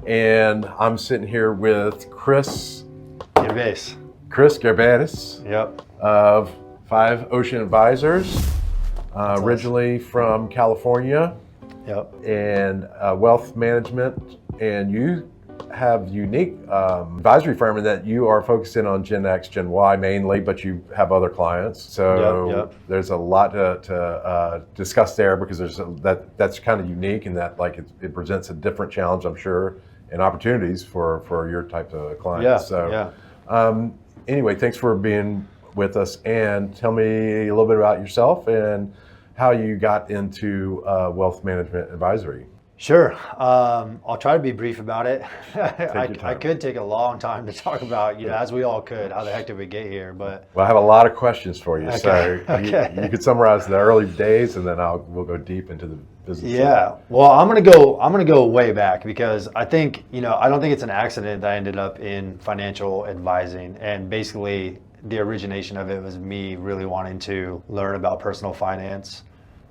And I'm sitting here with Chris Girbés. Girbés Yep. of Five Ocean Advisors, originally from California. Yep. And wealth management. And you have unique advisory firm in that you are focusing on Gen X, Gen Y mainly, but you have other clients. So there's a lot to discuss there, because that's kind of unique in that it presents a different challenge, I'm sure, and opportunities for your type of clients. Anyway, thanks for being with us, and tell me a little bit about yourself and how you got into wealth management advisory. Sure. I'll try to be brief about it. I could take a long time to talk about, as we all could, how the heck did we get here? But well, I have a lot of questions for you. Okay. So you could summarize the early days, and then we'll go deep into the business. Yeah. Well, I'm gonna go way back, because I think, I don't think it's an accident that I ended up in financial advising, and basically the origination of it was me really wanting to learn about personal finance.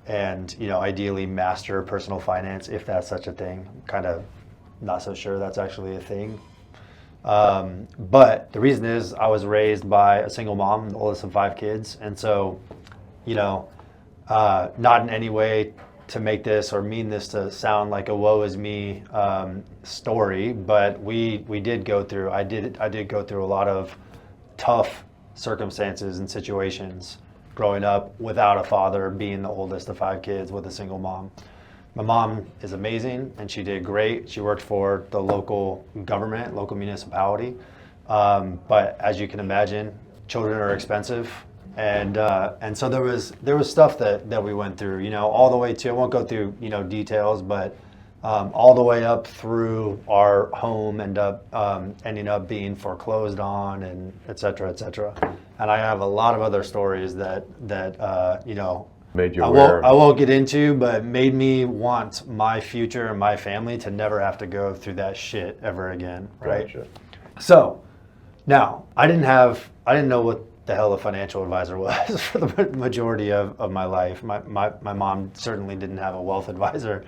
And ideally master personal finance, if that's such a thing. I'm kind of not so sure that's actually a thing. But the reason is I was raised by a single mom, the oldest of 5 kids. And so, not in any way to make this or mean this to sound like a woe is me story, but we did go through, I did go through a lot of tough circumstances and situations growing up without a father, being the oldest of 5 kids with a single mom. My mom is amazing, and she did great. She worked for the local government, local municipality. But as you can imagine, children are expensive. And so there was stuff that we went through, all the way to, I won't go through, details, but all the way up through our home ending up being foreclosed on, and et cetera, et cetera. And I have a lot of other stories that made you aware. I won't get into, but made me want my future and my family to never have to go through that shit ever again, right? Gotcha. So now I didn't know what the hell a financial advisor was for the majority of my life. My mom certainly didn't have a wealth advisor,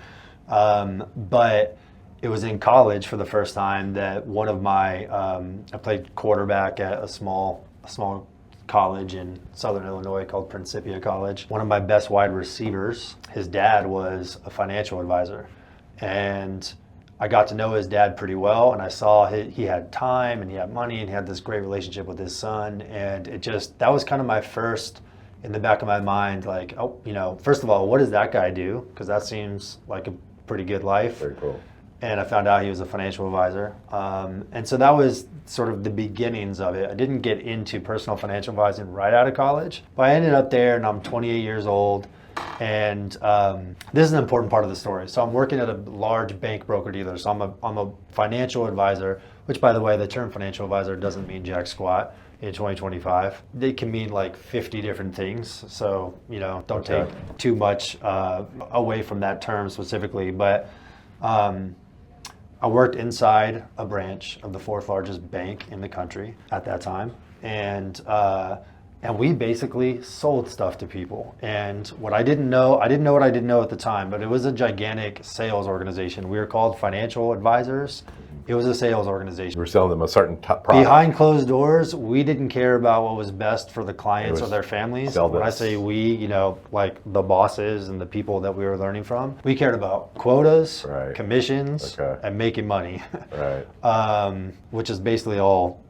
but it was in college for the first time that one of my I played quarterback at a small college in Southern Illinois called Principia College. One of my best wide receivers, his dad was a financial advisor, and I got to know his dad pretty well, and I saw he had time and he had money and he had this great relationship with his son, and that was kind of my first, in the back of my mind, like, first of all, what does that guy do? Because that seems like a pretty good life. Very cool. And I found out he was a financial advisor. And so that was sort of the beginnings of it. I didn't get into personal financial advising right out of college, but I ended up there, and I'm 28 years old. And this is an important part of the story. So I'm working at a large bank broker-dealer. So I'm a financial advisor, which, by the way, the term financial advisor doesn't mean jack squat in 2025. It can mean like 50 different things. So, don't take too much away from that term specifically. But I worked inside a branch of the 4th largest bank in the country at that time, and we basically sold stuff to people. And what I didn't know what I didn't know at the time, but it was a gigantic sales organization. We were called financial advisors. It was a sales organization. We were selling them a certain product. Behind closed doors, we didn't care about what was best for the clients or their families. When I say we, like the bosses and the people that we were learning from, we cared about quotas, commissions, and making money. Right. Which is basically all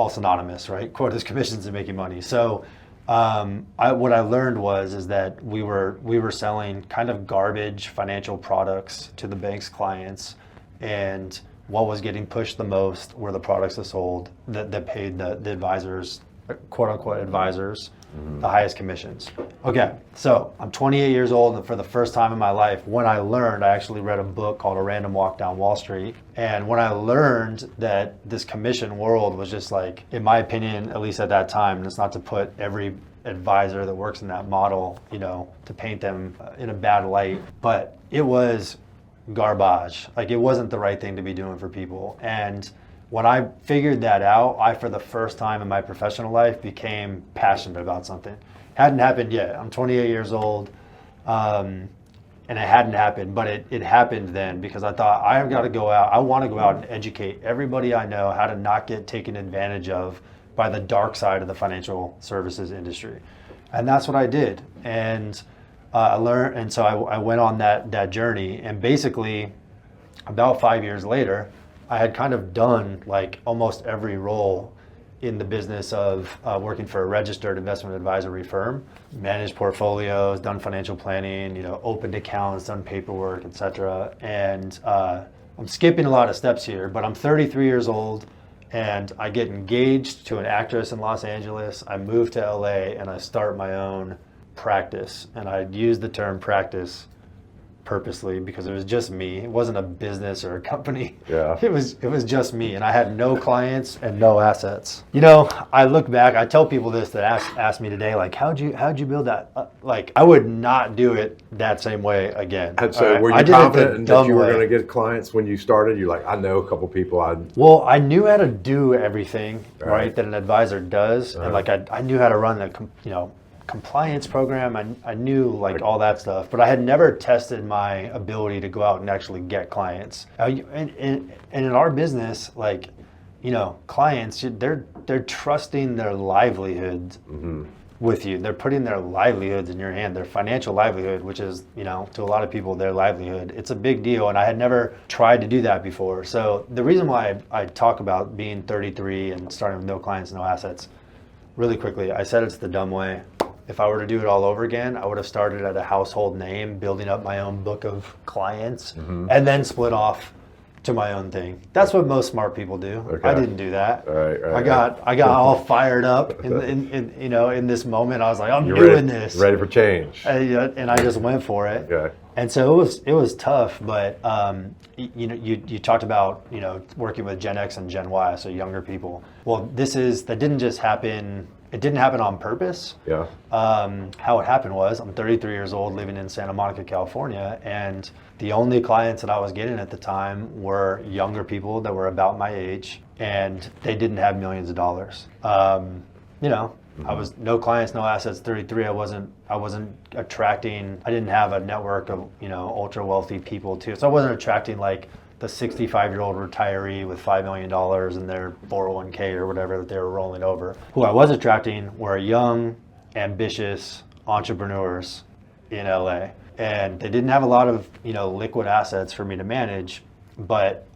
synonymous, right? Quotas, commissions, and making money. So what I learned is that we were selling kind of garbage financial products to the bank's clients. And what was getting pushed the most were the products that sold that paid the advisors, quote unquote advisors, the highest commissions. Okay, so I'm 28 years old, and for the first time in my life, when I actually read a book called A Random Walk Down Wall Street. And when I learned that this commission world was just like, in my opinion, at least at that time, and it's not to put every advisor that works in that model, to paint them in a bad light, but it was garbage. Like, it wasn't the right thing to be doing for people. And when I figured that out, I, for the first time in my professional life, became passionate about something. Hadn't happened yet. I'm 28 years old. and it hadn't happened, but it happened then because I thought I've got to go out. I want to go out and educate everybody I know how to not get taken advantage of by the dark side of the financial services industry. And that's what I did. And I learned, and so I went on that journey. And basically, about 5 years later, I had kind of done like almost every role in the business of working for a registered investment advisory firm, managed portfolios, done financial planning, opened accounts, done paperwork, etc. And I'm skipping a lot of steps here, but I'm 33 years old and I get engaged to an actress in Los Angeles. I move to LA and I start my own practice. And I use the term practice purposely because it was just me. It wasn't a business or a company. Yeah. It was just me, and I had no clients and no assets. I look back. I tell people this that ask me today, like, how'd you build that? Like, I would not do it that same way again. And so, were you confident that you were going to get clients when you started? You're like, I know a couple people. Well, I knew how to do everything right that an advisor does, and like I knew how to run the compliance program. I knew like all that stuff, but I had never tested my ability to go out and actually get clients. And in our business, like, clients, they're trusting their livelihoods with you. They're putting their livelihoods in your hand, their financial livelihood, which is, to a lot of people, their livelihood. It's a big deal. And I had never tried to do that before. So the reason why I talk about being 33 and starting with no clients, no assets, really quickly, I said it's the dumb way. If I were to do it all over again, I would have started at a household name, building up my own book of clients, and then split off to my own thing. That's what most smart people do. Okay. I didn't do that. Right. I got all fired up in this moment. I was like, I'm doing this. Ready for change. And I just went for it. Okay. And so it was tough, but you talked about working with Gen X and Gen Y, so younger people. Well, that didn't just happen. It didn't happen on purpose. Yeah. How it happened was I'm 33 years old, living in Santa Monica, California, and the only clients that I was getting at the time were younger people that were about my age, and they didn't have millions of dollars. I was no clients, no assets. 33. I wasn't attracting. I didn't have a network of ultra wealthy people too. So I wasn't attracting like the 65-year-old retiree with $5 million in their 401k or whatever that they were rolling over. Who I was attracting were young, ambitious entrepreneurs in LA. And they didn't have a lot of, liquid assets for me to manage, but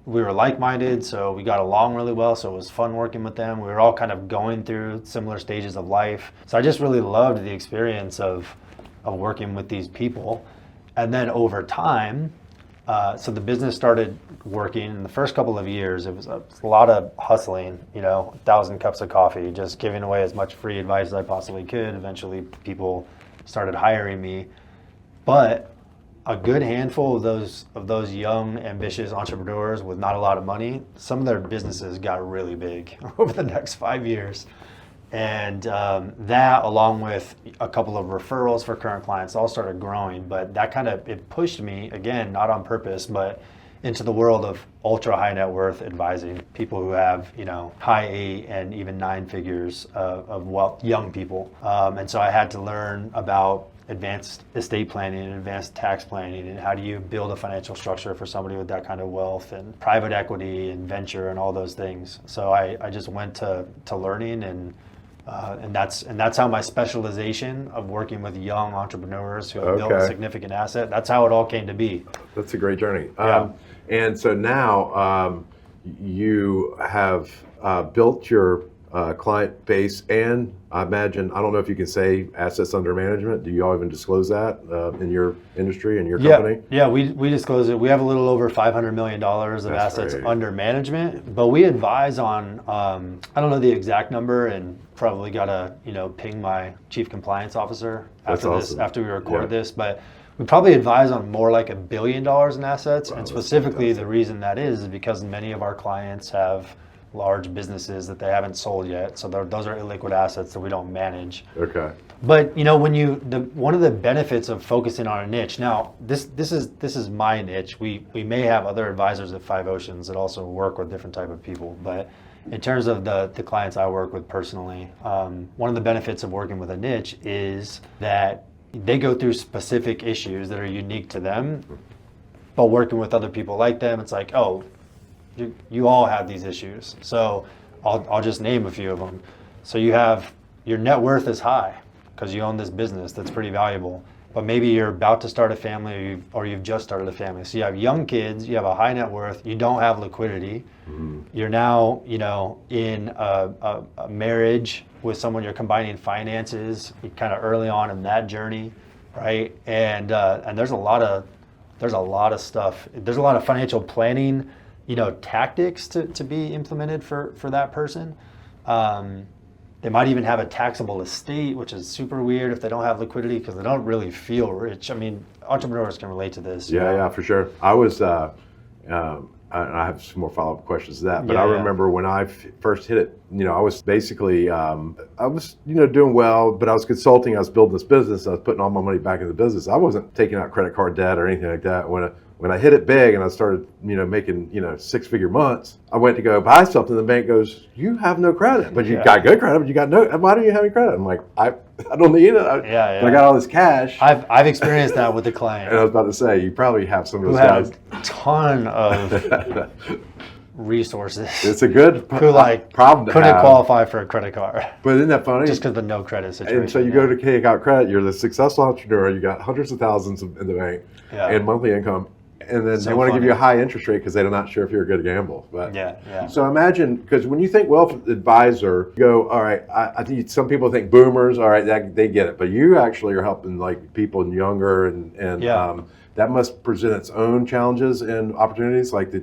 we were like-minded, so we got along really well, so it was fun working with them. We were all kind of going through similar stages of life. So I just really loved the experience of working with these people. And then over time, so the business started working. In the first couple of years, it was a lot of hustling, 1,000 cups of coffee, just giving away as much free advice as I possibly could. Eventually, people started hiring me. But a good handful of those young, ambitious entrepreneurs with not a lot of money, some of their businesses got really big over the next 5 years. And that, along with a couple of referrals for current clients, all started growing. But that it pushed me, again, not on purpose, but into the world of ultra high net worth advising people who have, high 8 and even 9 figures of wealth, young people. And so I had to learn about advanced estate planning and advanced tax planning, and how do you build a financial structure for somebody with that kind of wealth, and private equity and venture and all those things. So I just went to learning, and that's how my specialization of working with young entrepreneurs who have built a significant asset, that's how it all came to be. That's a great journey. Yeah. And so now you have built your client base, and I imagine, I don't know if you can say assets under management. Do you all even disclose that in your industry and your company? Yeah, we disclose it. We have a little over $500 million of assets under management, but we advise on, I don't know the exact number, and probably gotta ping my chief compliance officer after we record this, but we probably advise on more like $1 billion in assets. Wow, and specifically the reason that is because many of our clients have large businesses that they haven't sold yet, so those are illiquid assets that we don't manage. Okay. But one of the benefits of focusing on a niche. Now, this is my niche. We may have other advisors at Five Oceans that also work with different type of people, but in terms of the clients I work with personally, one of the benefits of working with a niche is that they go through specific issues that are unique to them, but working with other people like them, it's like, oh, you all have these issues. So I'll just name a few of them. So you have, your net worth is high because you own this business that's pretty valuable, but maybe you're about to start a family or you've just started a family. So you have young kids, you have a high net worth, you don't have liquidity. You're now, in a marriage with someone, you're combining finances kind of early on in that journey, right? And there's a lot of stuff. There's a lot of financial planning, tactics to be implemented for that person. They might even have a taxable estate, which is super weird if they don't have liquidity because they don't really feel rich. I mean, entrepreneurs can relate to this. Yeah, for sure. I was, and I have some more follow-up questions to that, but I remember when I first hit it, I was basically, I was, doing well, but I was consulting, I was building this business, I was putting all my money back in the business. I wasn't taking out credit card debt or anything like that. When I hit it big and I started, making, 6-figure months, I went to go buy something. The bank goes, "You have no credit, but you got good credit, but you got no, why don't you have any credit?" I'm like, I don't need it. I got all this cash. I've experienced that with a client. And I was about to say, you probably have some of those guys. Had a ton of resources. It's a good who problem to couldn't have. Qualify for a credit card. But isn't that funny? Just because of the no credit situation. And so you go to take out credit, you're the successful entrepreneur, you got hundreds of thousands in the bank and monthly income. And then they want to give you a high interest rate because they're not sure if you're a good gamble. But So imagine, because when you think wealth advisor, you go, all right, I think some people think boomers, all right, they get it. But you actually are helping people younger and that must present its own challenges and opportunities. Like, do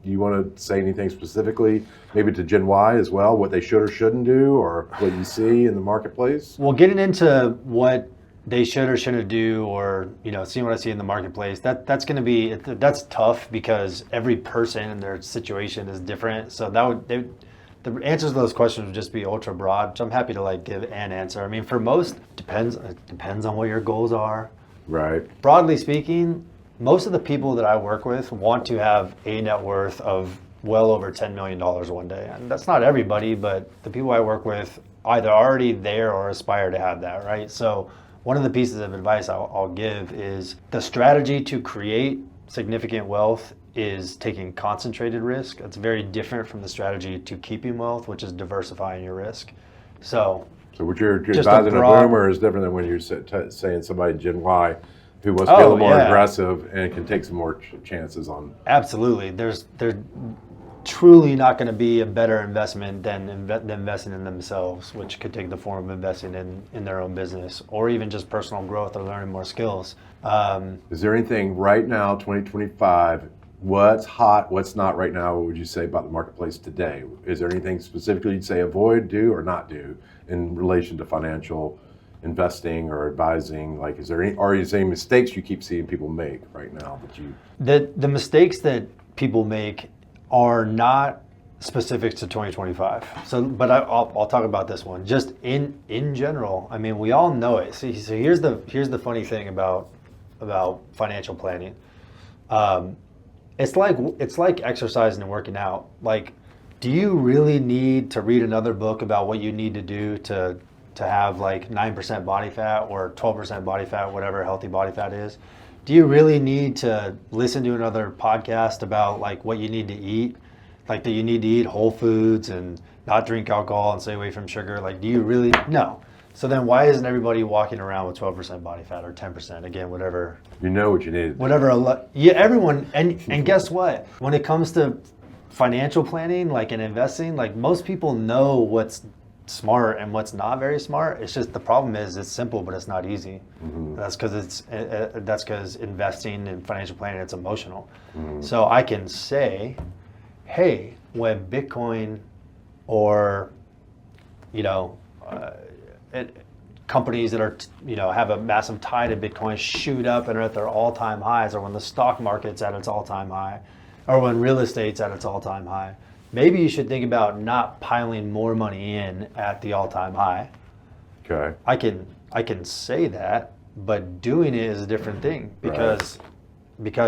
you want to say anything specifically, maybe to Gen Y as well, what they should or shouldn't do, or what you see in the marketplace? Well, getting into what they should or shouldn't do, or seeing what I see in the marketplace, that's tough because every person and their situation is different. So the answers to those questions would just be ultra broad. So I'm happy to give an answer. I mean, for most, it depends on what your goals are. Right. Broadly speaking, most of the people that I work with want to have a net worth of well over $10 million one day. And that's not everybody, but the people I work with either already there or aspire to have that, right? So one of the pieces of advice I'll give is the strategy to create significant wealth is taking concentrated risk. It's very different from the strategy to keeping wealth, which is diversifying your risk. So what you're advising a boomer is different than when you're saying somebody Gen Y who wants to be a little more aggressive and can take some more chances on. Absolutely. There's truly not going to be a better investment than investing in themselves, which could take the form of investing in their own business or even just personal growth or learning more skills. Is there anything right now, 2025, what's hot, what's not right now, what would you say about the marketplace today? Is there anything specifically you'd say avoid, do, or not do in relation to financial investing or advising? Like, are you saying mistakes you keep seeing people make right now the mistakes that people make are not specific to 2025. So, but I'll talk about this one just in general. I mean, we all know it. So here's the funny thing about financial planning. It's like exercising and working out. Like, do you really need to read another book about what you need to do to have 9% body fat or 12% body fat, whatever healthy body fat is? Do you really need to listen to another podcast about what you need to eat? That you need to eat whole foods and not drink alcohol and stay away from sugar? Do you really? No. So then why isn't everybody walking around with 12% body fat or 10%? Again, whatever. You know what you need. Whatever. Everyone. And guess what? When it comes to financial planning, and investing, most people know what's smart and what's not very smart. It's just the problem is it's simple, but it's not easy. Mm-hmm. That's because investing in financial planning, it's emotional. Mm-hmm. So I can say, hey, when Bitcoin or companies that are have a massive tie to Bitcoin shoot up and are at their all-time highs, or when the stock market's at its all-time high, or when real estate's at its all-time high, maybe you should think about not piling more money in at the all-time high. Okay. I can say that, but doing it is a different thing because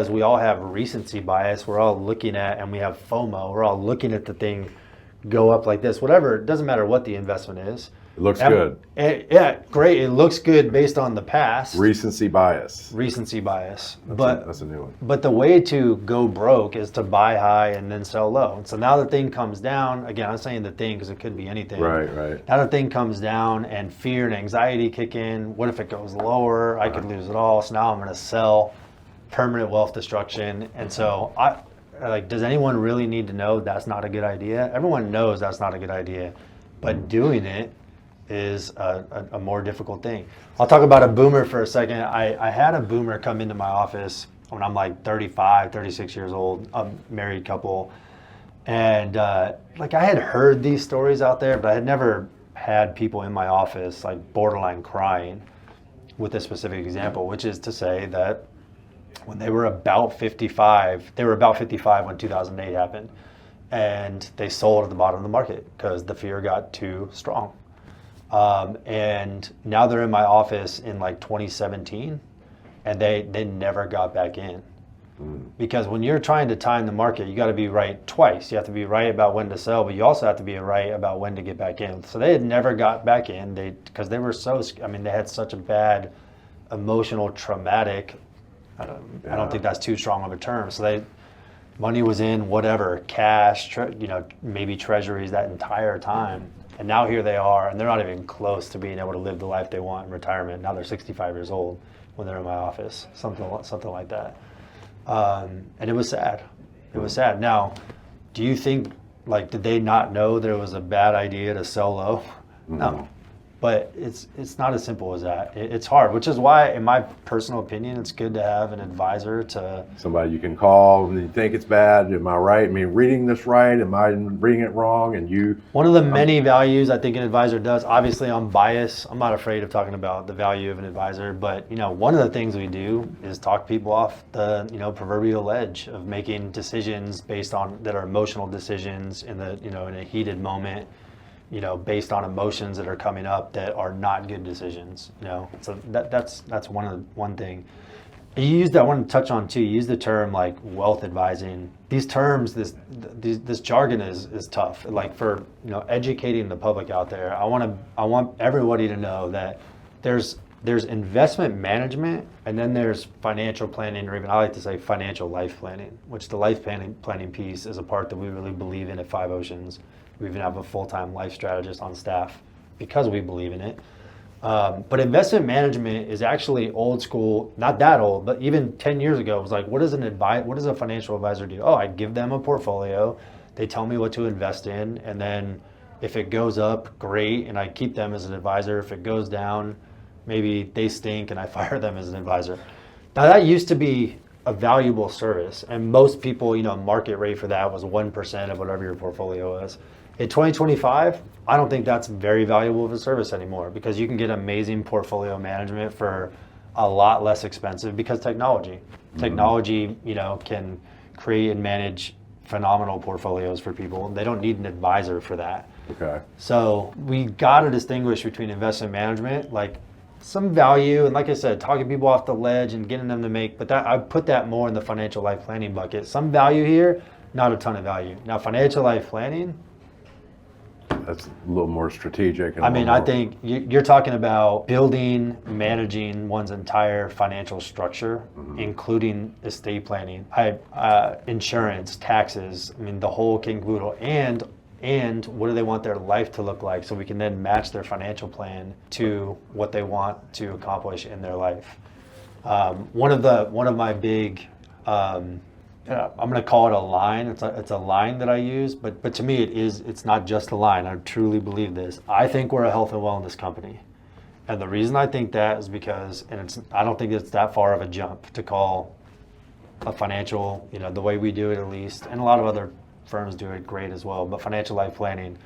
we all have recency bias. We're all looking at, and we have FOMO. We're all looking at the thing go up like this. Whatever, it doesn't matter what the investment is. It looks good. Yeah, great. It looks good based on the past. Recency bias. Recency bias. That's a new one. But the way to go broke is to buy high and then sell low. And so now the thing comes down. Again, I'm saying the thing because it could be anything. Right. Now the thing comes down and fear and anxiety kick in. What if it goes lower? I could lose it all. So now I'm going to sell. Permanent wealth destruction. And so does anyone really need to know that's not a good idea? Everyone knows that's not a good idea, but doing it is a more difficult thing. I'll talk about a boomer for a second. I had a boomer come into my office when I'm like 35, 36 years old, a married couple. And I had heard these stories out there, but I had never had people in my office like borderline crying with a specific example, which is to say that when they were about 55, when 2008 happened, and they sold at the bottom of the market because the fear got too strong. And now they're in my office in like 2017, and they never got back in. Because when you're trying to time the market, you got to be right twice. You have to be right about when to sell, but you also have to be right about when to get back in. So they had never got back in because they were they had such a bad emotional, traumatic, I don't think that's too strong of a term. So money was in whatever, cash, maybe treasuries that entire time. And now here they are, and they're not even close to being able to live the life they want in retirement. Now they're 65 years old when they're in my office, something like that. And it was sad. It was sad. Now, do you think, did they not know that it was a bad idea to sell low? No. But it's not as simple as that. It's hard, which is why, in my personal opinion, it's good to have an advisor to... Somebody you can call when you think it's bad. Am I right? I mean, reading this right? Am I reading it wrong? And you... One of the many values I think an advisor does, obviously I'm biased. I'm not afraid of talking about the value of an advisor, but one of the things we do is talk people off the proverbial ledge of making decisions based on that are emotional decisions in the in a heated moment. Based on emotions that are coming up that are not good decisions. So that's one thing. You used, I want to touch on too. You use the term like wealth advising. These terms, this jargon is tough. Like for educating the public out there, I want everybody to know that there's investment management, and then there's financial planning, or even I like to say financial life planning, which the life planning piece is a part that we really believe in at Five Oceans. We even have a full-time life strategist on staff because we believe in it. But investment management is actually old school, not that old, but even 10 years ago, it was like, what does a financial advisor do? Oh, I give them a portfolio. They tell me what to invest in. And then if it goes up, great. And I keep them as an advisor. If it goes down, maybe they stink and I fire them as an advisor. Now that used to be a valuable service. And most people, market rate for that was 1% of whatever your portfolio is. In 2025, I don't think that's very valuable of a service anymore because you can get amazing portfolio management for a lot less expensive because technology, can create and manage phenomenal portfolios for people. They don't need an advisor for that. Okay. So we got to distinguish between investment management, like some value, and like I said, talking people off the ledge and getting them to make, but that I put that more in the financial life planning bucket. Some value here, not a ton of value. Now, financial life planning, that's a little more strategic. I think you're talking about building, managing one's entire financial structure, including estate planning, insurance, taxes. The whole king caboodle, and what do they want their life to look like, so we can then match their financial plan to what they want to accomplish in their life. One of my big I'm going to call it a line. It's a line that I use, but to me it's not just a line. I truly believe this. I think we're a health and wellness company. And the reason I think that is because, I don't think it's that far of a jump to call a financial, the way we do it at least, and a lot of other firms do it great as well, but financial life planning,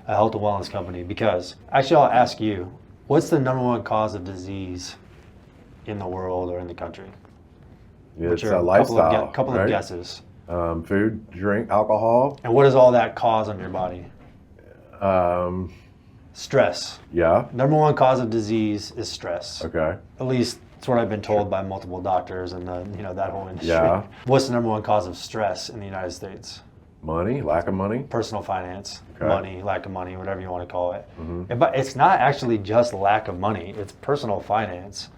a health and wellness company, because actually I'll ask you, what's the number one cause of disease in the world or in the country? It's a lifestyle. Couple of guesses. Food, drink, alcohol. And what does all that cause on your body? Stress. Yeah. Number one cause of disease is stress. Okay. At least that's what I've been told by multiple doctors and that whole industry. Yeah. What's the number one cause of stress in the United States? Money, lack of money? Personal finance, Okay. money, lack of money, whatever you want to call it. But it's not actually just lack of money, it's personal finance.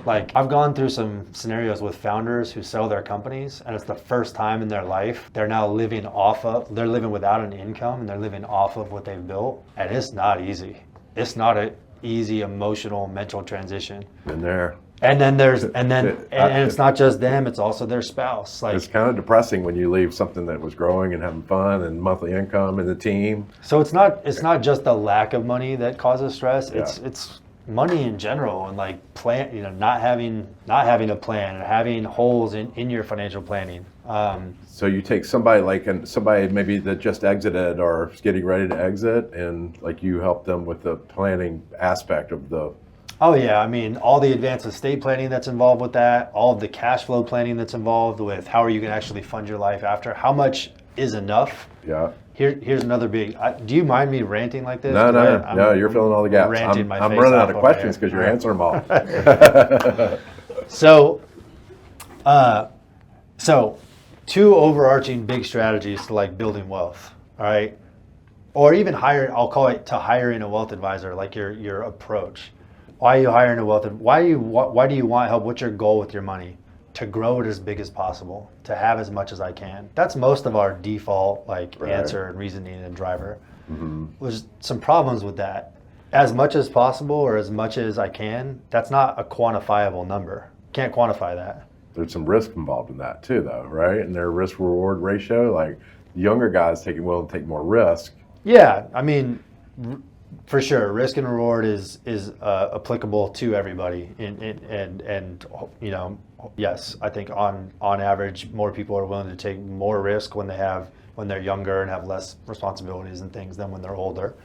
Like, I've gone through some scenarios with founders who sell their companies, and it's the first time in their life they're now they're living without an income, and they're living off of what they've built. And it's not easy. It's not an easy emotional, mental transition. Been there. And then it's not just them, it's also their spouse. Like, it's kind of depressing when you leave something that was growing and having fun and monthly income and the team. so it's not just the lack of money that causes stress. It's money in general, and like not having a plan and having holes in your financial planning. So you take somebody somebody maybe that just exited or is getting ready to exit, and like you help them with the planning aspect of the. Oh yeah, I mean, all the advanced estate planning that's involved with that, all of the cash flow planning that's involved with how are you going to actually fund your life after, how much is enough. Yeah. Here's another big. Do you mind me ranting like this? No, you're filling all the gaps. I'm running out of questions because you're answering them all. So, two overarching big strategies to like building wealth. All right, or even I'll call it to hiring a wealth advisor. Like your approach. Why are you hiring a wealth? Why do you want help? What's your goal with your money? To grow it as big as possible, to have as much as I can. That's most of our default answer and reasoning and driver. There's some problems with that. As much as possible or as much as I can, that's not a quantifiable number. Can't quantify that. There's some risk involved in that too, though, right? And their risk reward ratio, like younger guys willing to take more risk. Yeah, I mean, for sure, risk and reward is applicable to everybody, and you know, yes, I think on average, more people are willing to take more risk when they're younger and have less responsibilities and things than when they're older.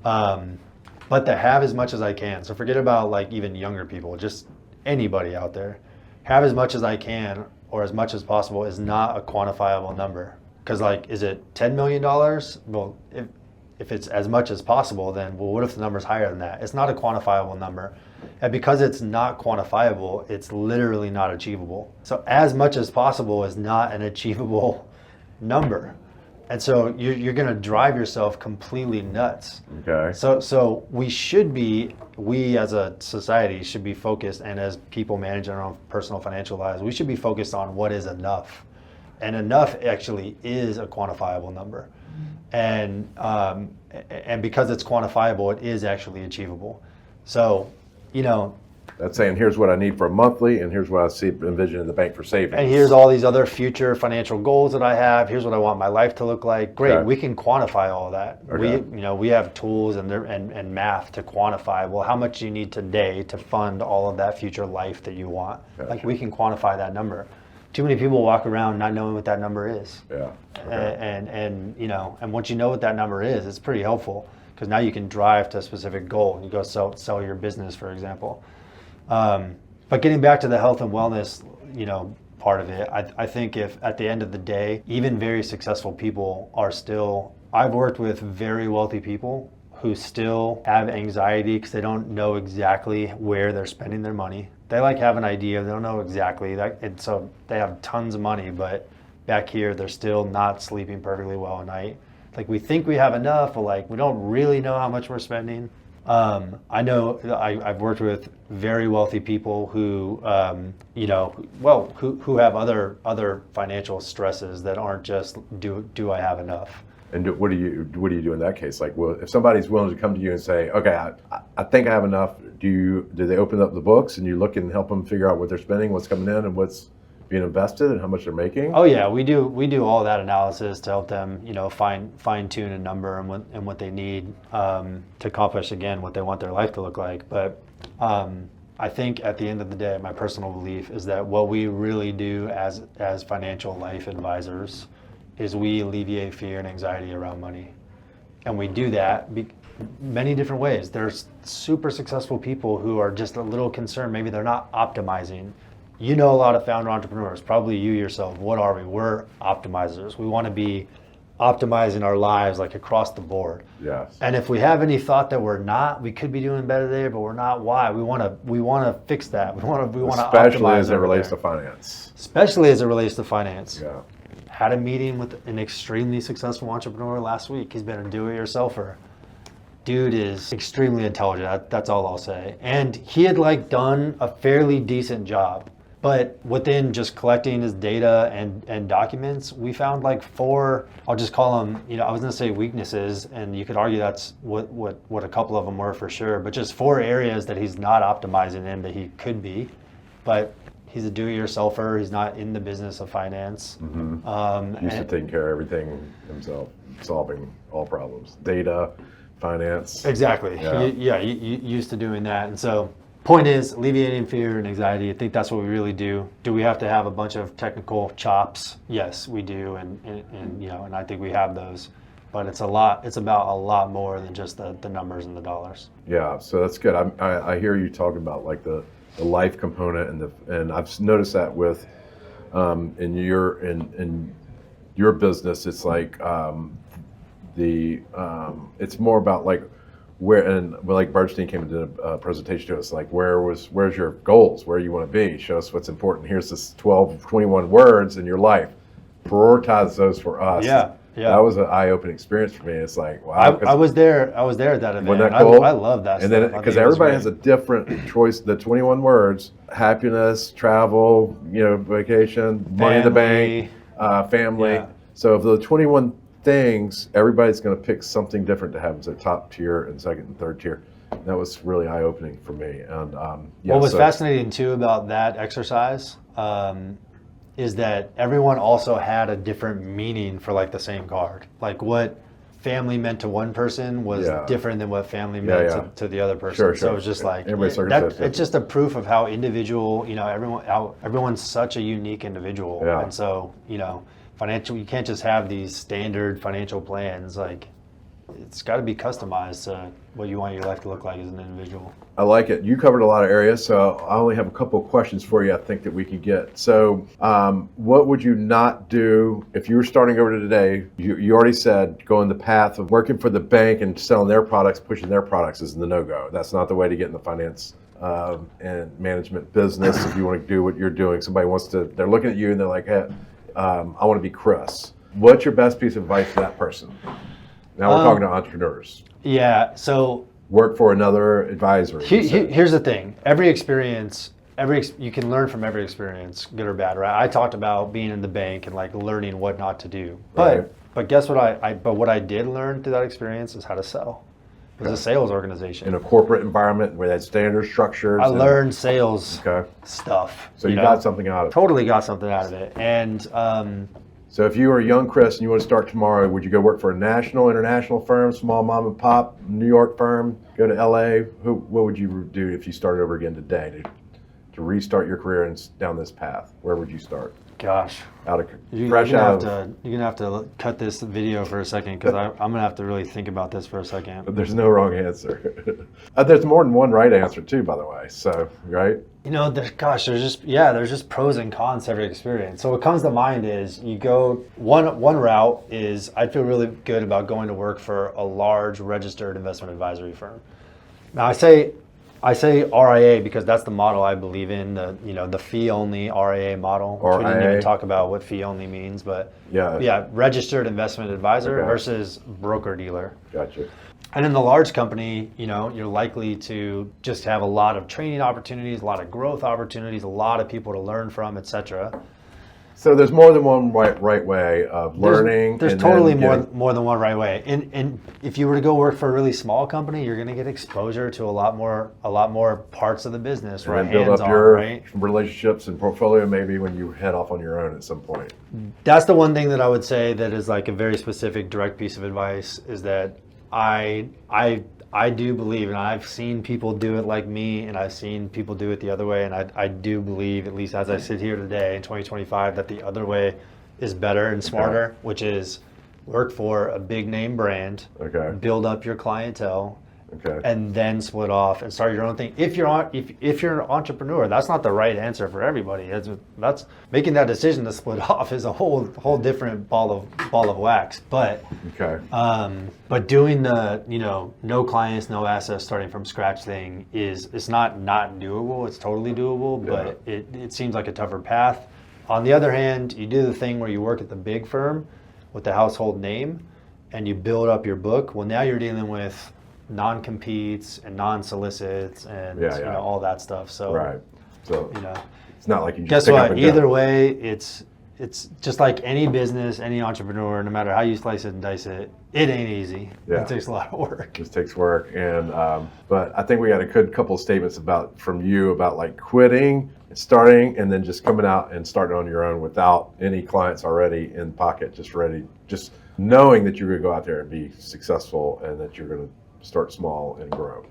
But to have as much as I can. So forget about like even younger people, just anybody out there. Have as much as I can or as much as possible is not a quantifiable number. Because like, is it $10 million? Well, if it's as much as possible, then well, what if the number's higher than that? It's not a quantifiable number. And because it's not quantifiable, it's literally not achievable. So as much as possible is not an achievable number. And so you're going to drive yourself completely nuts. Okay. So we as a society should be focused, and as people manage their own personal financial lives, we should be focused on what is enough. And enough actually is a quantifiable number. And because it's quantifiable, it is actually achievable. So, you know, that's saying here's what I need for a monthly, and here's what I envision in the bank for savings. And here's all these other future financial goals that I have. Here's what I want my life to look like. Great, we can quantify all of that. Okay. We have tools and math to quantify. Well, how much do you need today to fund all of that future life that you want? Gotcha. Like we can quantify that number. Too many people walk around not knowing what that number is. Yeah. Okay. And once you know what that number is, it's pretty helpful because now you can drive to a specific goal. You go sell your business, for example. But getting back to the health and wellness, part of it, I think if at the end of the day, even very successful people are still, I've worked with very wealthy people who still have anxiety because they don't know exactly where they're spending their money. They have an idea, they don't know exactly, and so they have tons of money, but back here they're still not sleeping perfectly well at night. Like we think we have enough, but we don't really know how much we're spending. I know I've worked with very wealthy people who, who have other financial stresses that aren't just do I have enough? And what do you do in that case? If somebody's willing to come to you and say, okay, I think I have enough, do they open up the books and you look and help them figure out what they're spending, what's coming in, and what's being invested, and how much they're making? Oh yeah, we do all that analysis to help them, fine tune a number and what they need to accomplish again what they want their life to look like. But I think at the end of the day, my personal belief is that what we really do as financial life advisors is we alleviate fear and anxiety around money. And we do that many different ways. There's super successful people who are just a little concerned. Maybe they're not optimizing. A lot of founder entrepreneurs, probably you yourself. What are we? We're optimizers. We want to be optimizing our lives across the board. Yes. And if we have any thought that we're not, we could be doing better there, but we're not. Why? We want to fix that. We want to optimize. Especially as it relates to finance. Especially as it relates to finance. Yeah. had a meeting with an extremely successful entrepreneur last week. He's been a do-it-yourselfer. Dude is extremely intelligent. That's all I'll say. And he had like done a fairly decent job. But within just collecting his data and documents, we found like 4, I'll just call them, I was gonna say weaknesses, and you could argue that's what a couple of them were for sure, but just 4 areas that he's not optimizing in that he could be. But he's a do-it-yourselfer. He's not in the business of finance. Used to taking care of everything himself, solving all problems. Data, finance. Exactly. You used to doing that. And so point is alleviating fear and anxiety. I think that's what we really do. Do we have to have a bunch of technical chops? Yes, we do. And I think we have those. But it's about a lot more than just the numbers and the dollars. Yeah, so that's good. I hear you talking about like the life component and I've noticed that with in your business, it's like it's more about like where, and like Bernstein came into a presentation to us, like where's your goals, where you want to be, show us what's important. Here's this 21 words in your life, prioritize those for us. Yeah. That was an eye-opening experience for me. It's like, wow. I was there at that event. Wasn't that cool? I love that and stuff. then because everybody has a different choice, the 21 words: happiness, travel, vacation, money in the bank, family. Yeah. So of the 21 things, everybody's going to pick something different to have as their top tier and second and third tier. That was really eye-opening for me. And what was fascinating too about that exercise is that everyone also had a different meaning for like the same card. Like what family meant to one person was different than what family meant to the other person. Sure. So it was just like it's just a proof of how individual, everyone's such a unique individual. Yeah. And so, financial, you can't just have these standard financial plans. Like it's got to be customized to what you want your life to look like as an individual. I like it. You covered a lot of areas, so I only have a couple of questions for you I think that we could get. So what would you not do if you were starting over today? You already said going the path of working for the bank and selling their products, pushing their products is the no-go. That's not the way to get in the finance and management business. If you want to do what you're doing, they're looking at you and they're like, hey, I want to be Chris. What's your best piece of advice for that person? Now we're talking to entrepreneurs. Yeah, so work for another advisor. Here's the thing. You can learn from every experience, good or bad, right? I talked about being in the bank and like learning what not to do. But guess what what I did learn through that experience is how to sell. It was a sales organization. In a corporate environment where they had standard structures. I learned sales stuff. So you got something out of it. Totally got something out of it. And so if you were a young Chris and you want to start tomorrow, would you go work for a national, international firm, small mom and pop, New York firm, go to LA? What would you do if you started over again today to restart your career and down this path? Where would you start? Gosh. You're gonna have to cut this video for a second because I'm gonna have to really think about this for a second. There's no wrong answer. There's more than one right answer too, by the way. So right. There's just pros and cons to every experience. So what comes to mind is you go one route is I'd feel really good about going to work for a large registered investment advisory firm. Now I say RIA because that's the model I believe in, the fee-only RIA model. Which we didn't even talk about what fee-only means, but registered investment advisor versus broker-dealer. Gotcha. And in the large company, you're likely to just have a lot of training opportunities, a lot of growth opportunities, a lot of people to learn from, et cetera. So there's more than one right way of learning. There's totally more than one right way. And if you were to go work for a really small company, you're going to get exposure to a lot more parts of the business, right? And build up your relationships and portfolio maybe when you head off on your own at some point. That's the one thing that I would say that is like a very specific direct piece of advice is that I do believe, and I've seen people do it like me, and I've seen people do it the other way, and I do believe, at least as I sit here today in 2025, that the other way is better and smarter, which is work for a big name brand, build up your clientele, and then split off and start your own thing. If you're an entrepreneur, that's not the right answer for everybody. That's making that decision to split off is a whole different ball of wax. But doing the no clients, no assets, starting from scratch thing it's not doable. It's totally doable, but it seems like a tougher path. On the other hand, you do the thing where you work at the big firm with the household name and you build up your book. Well, now you're dealing with non-competes and non-solicits and you know, all that stuff. So, right. So, you know, it's not like you just guess pick up what? and Either go. way, it's just like any business, any entrepreneur, no matter how you slice it and dice it, it ain't easy. Yeah. It takes a lot of work. Just takes work. And but I think we got a good couple of statements from you about like quitting, starting, and then just coming out and starting on your own without any clients already in pocket, just ready, just knowing that you're going to go out there and be successful and that you're going to start small and grow.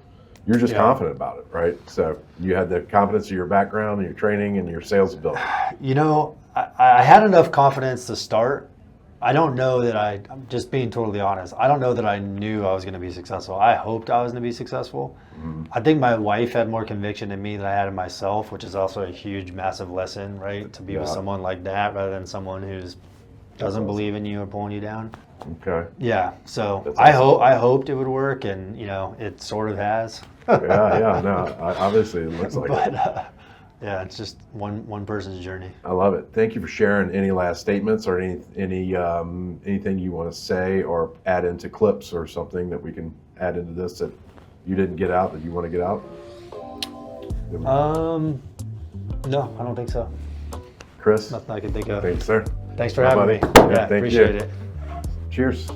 You're just confident about it, right? So you had the confidence of your background and your training and your sales ability. You know, I had enough confidence to start. I don't know that I'm just being totally honest. I don't know that I knew I was going to be successful. I hoped I was going to be successful. Mm-hmm. I think my wife had more conviction in me than I had in myself, which is also a huge, massive lesson, right? To be with someone like that rather than someone who's doesn't believe in you or pulling you down. Okay. Yeah. So That's awesome. I hoped it would work, and you know, it sort of has. Yeah. No, obviously it looks like it. Yeah, it's just one person's journey. I love it. Thank you for sharing. Any last statements or anything you want to say or add into clips or something that we can add into this that you didn't get out that you want to get out? No, I don't think so. Chris? Nothing I can think of. Thanks, sir. Thanks for having me. Yeah, thank appreciate you. it. Cheers.